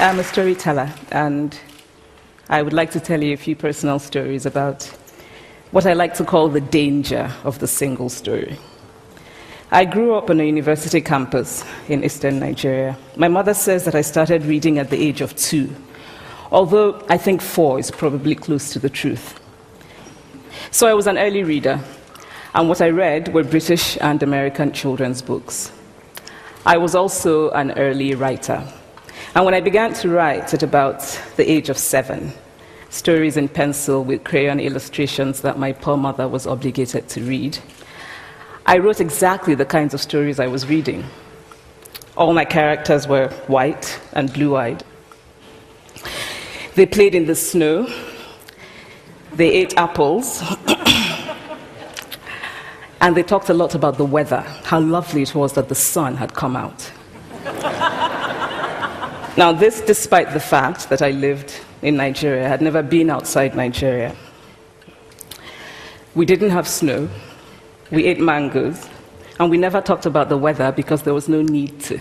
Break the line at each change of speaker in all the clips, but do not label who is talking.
I'm a storyteller, and I would like to tell you a few personal stories about what I like to call the danger of the single story. I grew up on a university campus in eastern Nigeria. My mother says that I started reading at the age of 2, although I think 4 is probably close to the truth. So I was an early reader, and what I read were British and American children's books. I was also an early writer. And when I began to write at about the age of 7, stories in pencil with crayon illustrations that my poor mother was obligated to read, I wrote exactly the kinds of stories I was reading. All my characters were white and blue-eyed. They played in the snow. They ate apples. And they talked a lot about the weather, how lovely it was that the sun had come out. Now, this despite the fact that I lived in Nigeria. I had never been outside Nigeria. We didn't have snow. We ate mangoes. And we never talked about the weather because there was no need to.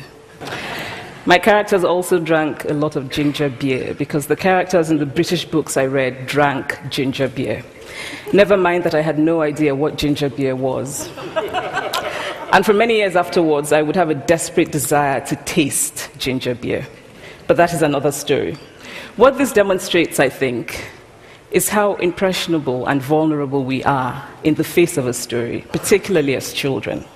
My characters also drank a lot of ginger beer because the characters in the British books I read drank ginger beer. Never mind that I had no idea what ginger beer was. And for many years afterwards, I would have a desperate desire to taste ginger beer. But that is another story. What this demonstrates, I think, is how impressionable and vulnerable we are in the face of a story, particularly as children.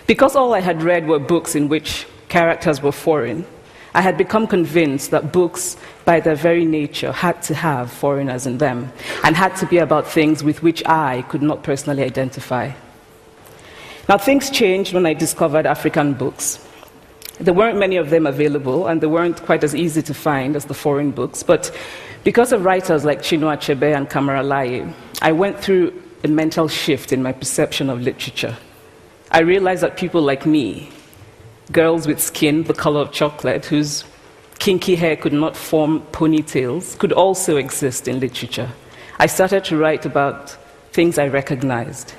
Because all I had read were books in which characters were foreign, I had become convinced that books, by their very nature, had to have foreigners in them and had to be about things with which I could not personally identify. Now, things changed when I discovered African books. There weren't many of them available, and they weren't quite as easy to find as the foreign books, but because of writers like Chinua Achebe and Kamaralaye, I went through a mental shift in my perception of literature. I realized that people like me, girls with skin the color of chocolate, whose kinky hair could not form ponytails, could also exist in literature. I started to write about things I recognized.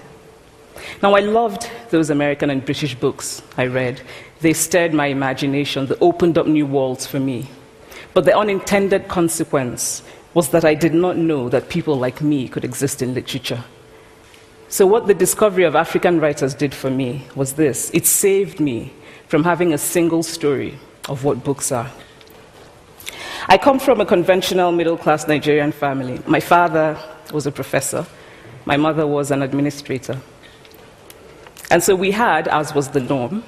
Now, I loved those American and British books I read. They stirred my imagination. They opened up new worlds for me. But the unintended consequence was that I did not know that people like me could exist in literature. So what the discovery of African writers did for me was this. It saved me from having a single story of what books are. I come from a conventional middle-class Nigerian family. My father was a professor. My mother was an administrator. And so we had, as was the norm,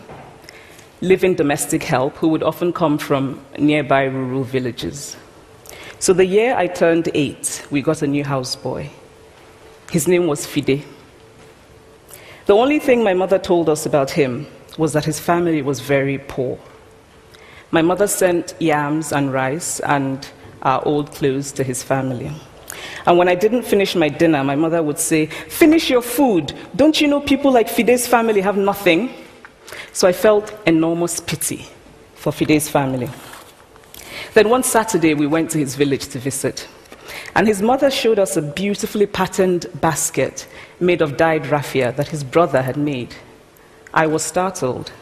live-in domestic help who would often come from nearby rural villages. So the year I turned 8, we got a new houseboy. His name was Fide. The only thing my mother told us about him was that his family was very poor. My mother sent yams and rice and our old clothes to his family. And when I didn't finish my dinner, my mother would say, "Finish your food. Don't you know people like Fide's family have nothing?" So I felt enormous pity for Fide's family. Then one Saturday, we went to his village to visit. And his mother showed us a beautifully patterned basket made of dyed raffia that his brother had made. I was startled.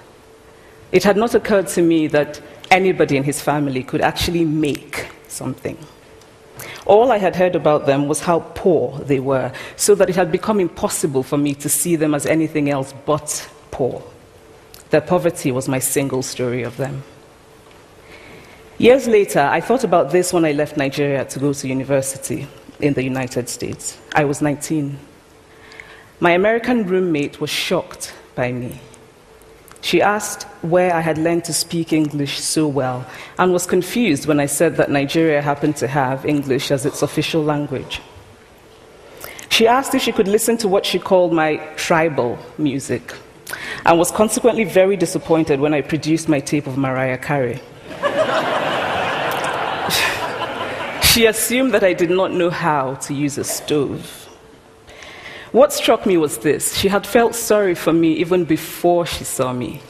It had not occurred to me that anybody in his family could actually make something. All I had heard about them was how poor they were, so that it had become impossible for me to see them as anything else but poor. Their poverty was my single story of them. Years later, I thought about this when I left Nigeria to go to university in the United States. I was 19. My American roommate was shocked by me. She asked where I had learned to speak English so well and was confused when I said that Nigeria happened to have English as its official language. She asked if she could listen to what she called my tribal music and was consequently very disappointed when I produced my tape of Mariah Carey. She assumed that I did not know how to use a stove. What struck me was this. She had felt sorry for me even before she saw me.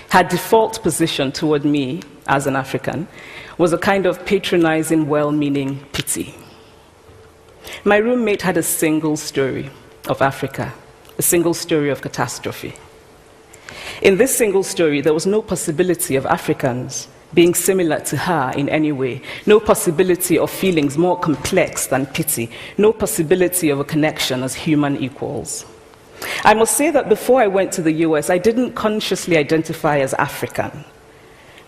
Her default position toward me, as an African, was a kind of patronizing, well-meaning pity. My roommate had a single story of Africa, a single story of catastrophe. In this single story, there was no possibility of Africans being similar to her in any way, no possibility of feelings more complex than pity, no possibility of a connection as human equals. I must say that before I went to the US, I didn't consciously identify as African.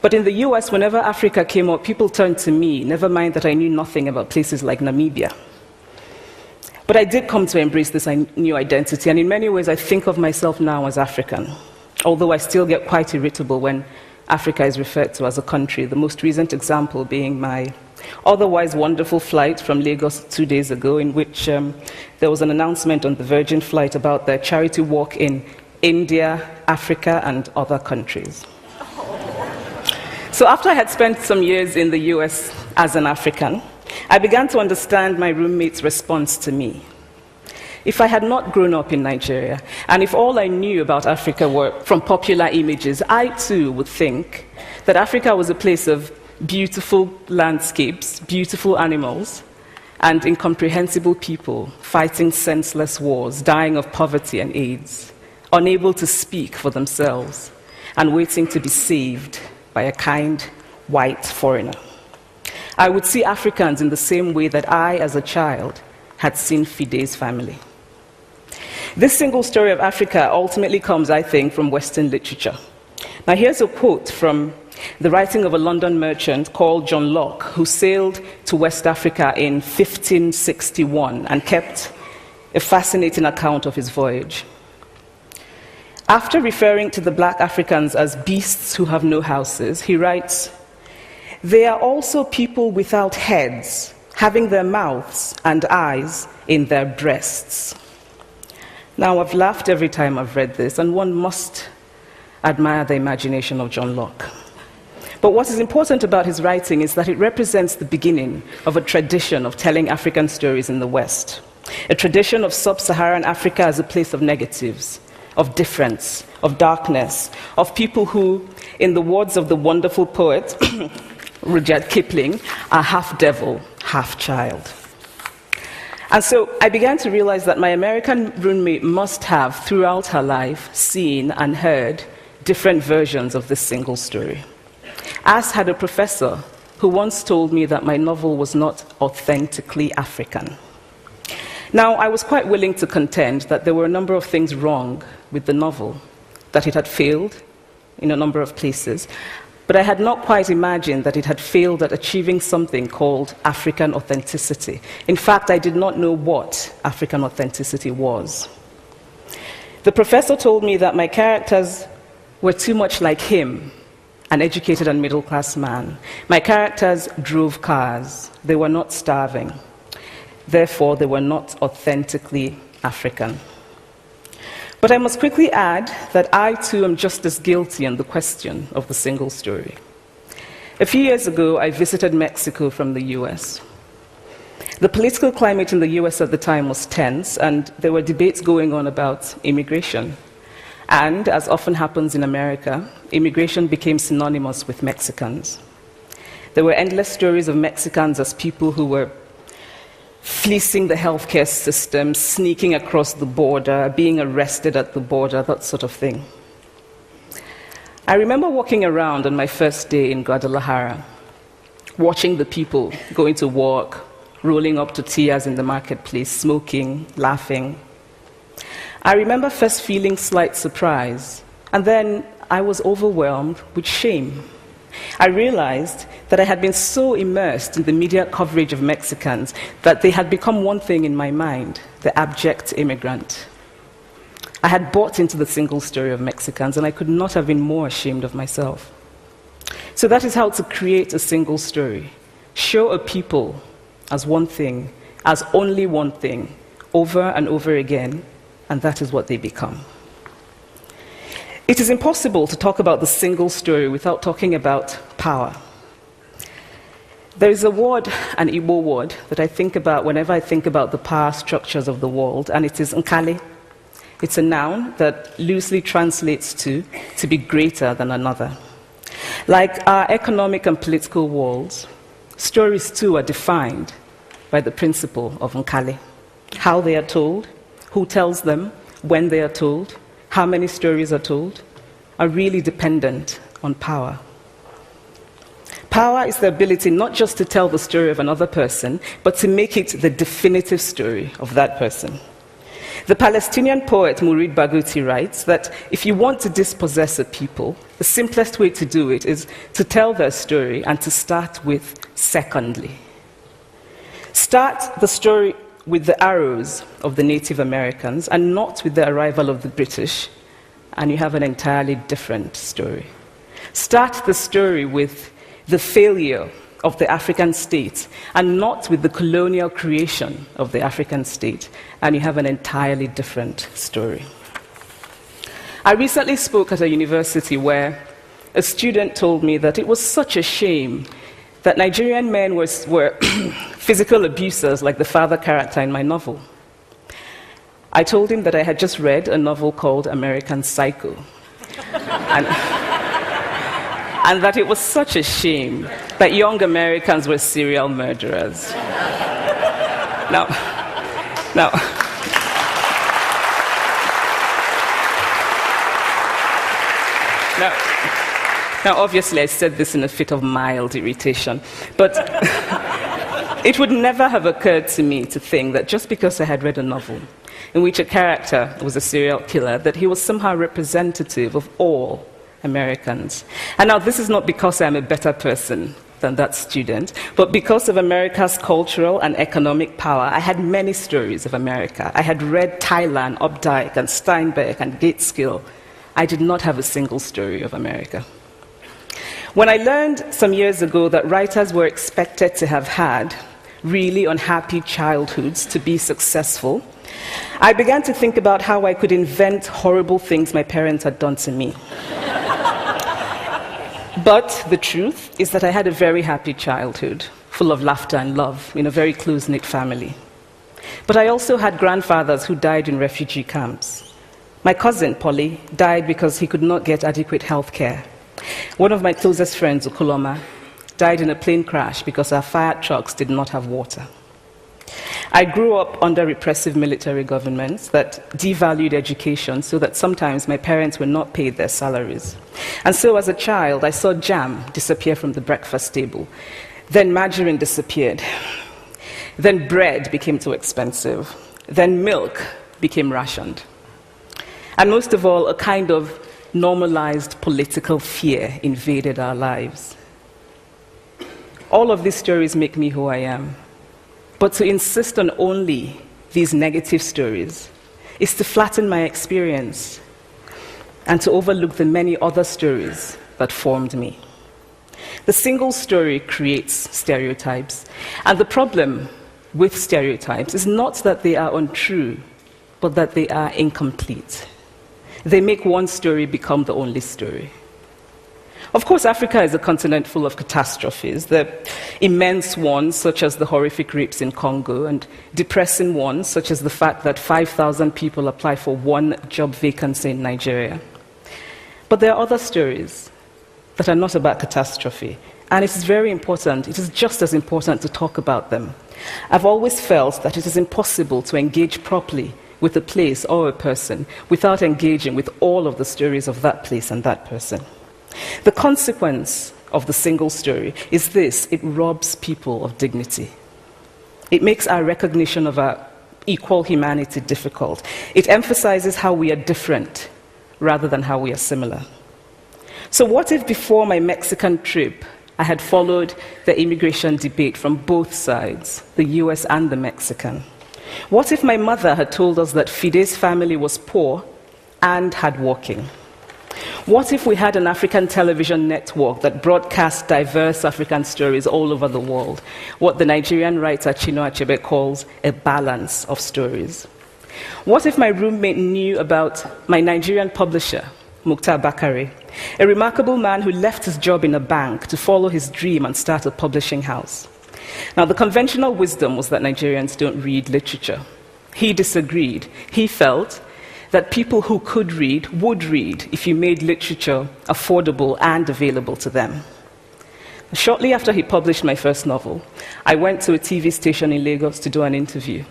But in the US, whenever Africa came up, people turned to me, never mind that I knew nothing about places like Namibia. But I did come to embrace this new identity, and in many ways I think of myself now as African, although I still get quite irritable when Africa is referred to as a country, the most recent example being my otherwise wonderful flight from Lagos 2 days ago, in which there was an announcement on the Virgin flight about their charity walk in India, Africa, and other countries. So after I had spent some years in the US as an African, I began to understand my roommate's response to me. If I had not grown up in Nigeria, and if all I knew about Africa were from popular images, I too would think that Africa was a place of beautiful landscapes, beautiful animals, and incomprehensible people fighting senseless wars, dying of poverty and AIDS, unable to speak for themselves, and waiting to be saved by a kind white foreigner. I would see Africans in the same way that I, as a child, had seen Fide's family. This single story of Africa ultimately comes, I think, from Western literature. Now, here's a quote from the writing of a London merchant called John Locke, who sailed to West Africa in 1561 and kept a fascinating account of his voyage. After referring to the black Africans as beasts who have no houses, he writes, "They are also people without heads, having their mouths and eyes in their breasts." Now, I've laughed every time I've read this, and one must admire the imagination of John Locke. But what is important about his writing is that it represents the beginning of a tradition of telling African stories in the West, a tradition of sub-Saharan Africa as a place of negatives, of difference, of darkness, of people who, in the words of the wonderful poet Rudyard Kipling, are half devil, half child. And so I began to realize that my American roommate must have, throughout her life, seen and heard different versions of this single story. As had a professor who once told me that my novel was not authentically African. Now, I was quite willing to contend that there were a number of things wrong with the novel, that it had failed in a number of places, but I had not quite imagined that it had failed at achieving something called African authenticity. In fact, I did not know what African authenticity was. The professor told me that my characters were too much like him, an educated and middle-class man. My characters drove cars. They were not starving. Therefore, they were not authentically African. But I must quickly add that I, too, am just as guilty on the question of the single story. A few years ago, I visited Mexico from the US. The political climate in the US at the time was tense, and there were debates going on about immigration. And, as often happens in America, immigration became synonymous with Mexicans. There were endless stories of Mexicans as people who were fleecing the healthcare system, sneaking across the border, being arrested at the border, that sort of thing. I remember walking around on my first day in Guadalajara, watching the people going to work, rolling up tortillas in the marketplace, smoking, laughing. I remember first feeling slight surprise, and then I was overwhelmed with shame. I realized that I had been so immersed in the media coverage of Mexicans that they had become one thing in my mind, the abject immigrant. I had bought into the single story of Mexicans, and I could not have been more ashamed of myself. So that is how to create a single story. Show a people as one thing, as only one thing, over and over again, and that is what they become. It is impossible to talk about the single story without talking about power. There is a word, an Igbo word, that I think about whenever I think about the power structures of the world, and it is nkali. It's a noun that loosely translates to be greater than another. Like our economic and political worlds, stories too are defined by the principle of nkali. How they are told, who tells them, when they are told, how many stories are told, are really dependent on power. Power is the ability not just to tell the story of another person, but to make it the definitive story of that person. The Palestinian poet Mourid Barghouti writes that if you want to dispossess a people, the simplest way to do it is to tell their story and to start with secondly. Start the story with the arrows of the Native Americans and not with the arrival of the British, and you have an entirely different story. Start the story with the failure of the African state and not with the colonial creation of the African state, and you have an entirely different story. I recently spoke at a university where a student told me that it was such a shame that Nigerian men were physical abusers like the father character in my novel. I told him that I had just read a novel called American Psycho, and that it was such a shame that young Americans were serial murderers. Now, obviously, I said this in a fit of mild irritation, but it would never have occurred to me to think that just because I had read a novel in which a character was a serial killer, that he was somehow representative of all Americans. And now this is not because I'm a better person than that student, but because of America's cultural and economic power. I had many stories of America. I had read Tyler, Updike, and Steinbeck, and Gateskill. I did not have a single story of America. When I learned some years ago that writers were expected to have had really unhappy childhoods to be successful, I began to think about how I could invent horrible things my parents had done to me. But the truth is that I had a very happy childhood, full of laughter and love, in a very close-knit family. But I also had grandfathers who died in refugee camps. My cousin, Polly, died because he could not get adequate health care. One of my closest friends, Ukuloma, died in a plane crash because our fire trucks did not have water. I grew up under repressive military governments that devalued education so that sometimes my parents were not paid their salaries. And so as a child, I saw jam disappear from the breakfast table. Then margarine disappeared. Then bread became too expensive. Then milk became rationed. And most of all, a kind of normalized political fear invaded our lives. All of these stories make me who I am. But to insist on only these negative stories is to flatten my experience and to overlook the many other stories that formed me. The single story creates stereotypes, and the problem with stereotypes is not that they are untrue, but that they are incomplete. They make one story become the only story. Of course, Africa is a continent full of catastrophes, the immense ones, such as the horrific rapes in Congo, and depressing ones, such as the fact that 5,000 people apply for one job vacancy in Nigeria. But there are other stories that are not about catastrophe, and it is very important, it is just as important to talk about them. I've always felt that it is impossible to engage properly with a place or a person without engaging with all of the stories of that place and that person. The consequence of the single story is this: it robs people of dignity. It makes our recognition of our equal humanity difficult. It emphasizes how we are different rather than how we are similar. So what if before my Mexican trip, I had followed the immigration debate from both sides, the US and the Mexican? What if my mother had told us that Fide's family was poor and hardworking? What if we had an African television network that broadcast diverse African stories all over the world, what the Nigerian writer Chinua Achebe calls a balance of stories? What if my roommate knew about my Nigerian publisher, Mukhtar Bakare, a remarkable man who left his job in a bank to follow his dream and start a publishing house? Now, the conventional wisdom was that Nigerians don't read literature. He disagreed. He felt that people who could read would read if you made literature affordable and available to them. Shortly after he published my first novel, I went to a TV station in Lagos to do an interview.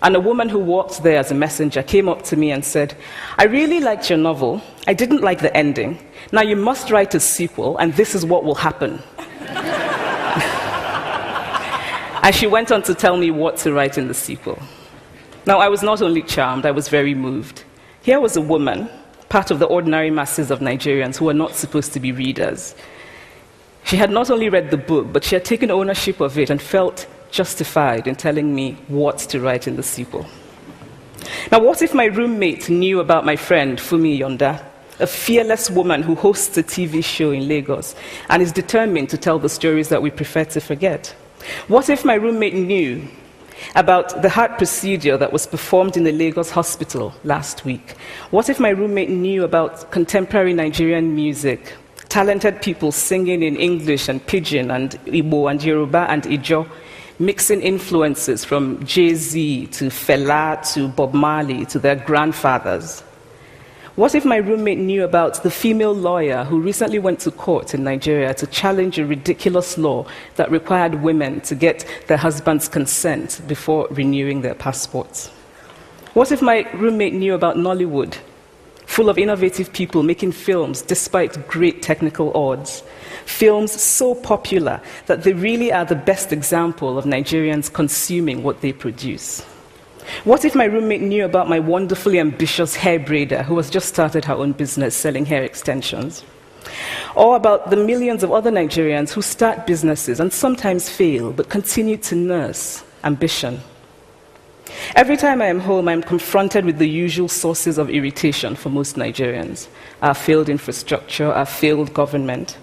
And a woman who worked there as a messenger came up to me and said, "I really liked your novel. I didn't like the ending. Now you must write a sequel, and this is what will happen." And she went on to tell me what to write in the sequel. Now, I was not only charmed, I was very moved. Here was a woman, part of the ordinary masses of Nigerians who are not supposed to be readers. She had not only read the book, but she had taken ownership of it and felt justified in telling me what to write in the sequel. Now, what if my roommate knew about my friend, Fumi Yonda, a fearless woman who hosts a TV show in Lagos and is determined to tell the stories that we prefer to forget? What if my roommate knew about the heart procedure that was performed in the Lagos hospital last week? What if my roommate knew about contemporary Nigerian music, talented people singing in English and Pidgin and Igbo and Yoruba and Ijo, mixing influences from Jay-Z to Fela to Bob Marley to their grandfathers? What if my roommate knew about the female lawyer who recently went to court in Nigeria to challenge a ridiculous law that required women to get their husband's consent before renewing their passports? What if my roommate knew about Nollywood, full of innovative people making films despite great technical odds, films so popular that they really are the best example of Nigerians consuming what they produce? What if my roommate knew about my wonderfully ambitious hair braider who has just started her own business selling hair extensions? Or about the millions of other Nigerians who start businesses and sometimes fail, but continue to nurse ambition? Every time I am home, I am confronted with the usual sources of irritation for most Nigerians: our failed infrastructure, our failed government,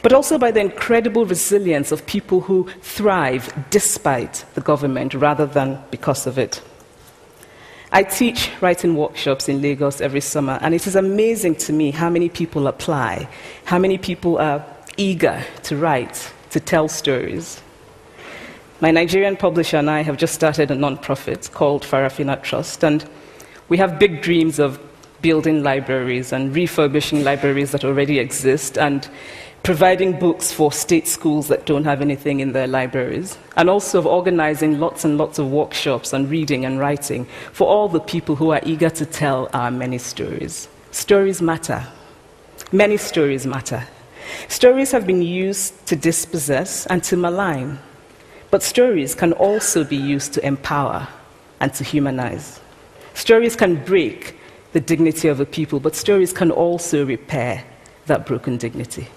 but also by the incredible resilience of people who thrive despite the government rather than because of it. I teach writing workshops in Lagos every summer, and it is amazing to me how many people apply, how many people are eager to write, to tell stories. My Nigerian publisher and I have just started a non-profit called Farafina Trust, and we have big dreams of building libraries and refurbishing libraries that already exist and providing books for state schools that don't have anything in their libraries, and also of organizing lots and lots of workshops on reading and writing for all the people who are eager to tell our many stories. Stories matter. Many stories matter. Stories have been used to dispossess and to malign, but stories can also be used to empower and to humanize. Stories can break the dignity of a people, but stories can also repair that broken dignity.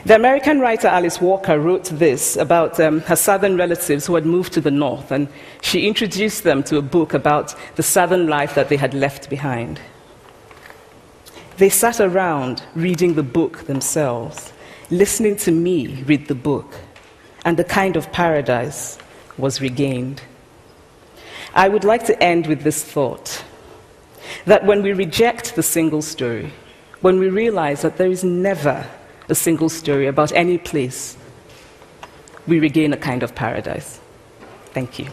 The American writer Alice Walker wrote this about her southern relatives who had moved to the north, and she introduced them to a book about the southern life that they had left behind. They sat around reading the book themselves, listening to me read the book, and the kind of paradise was regained. I would like to end with this thought, that when we reject the single story, when we realize that there is never a single story about any place, we regain a kind of paradise. Thank you.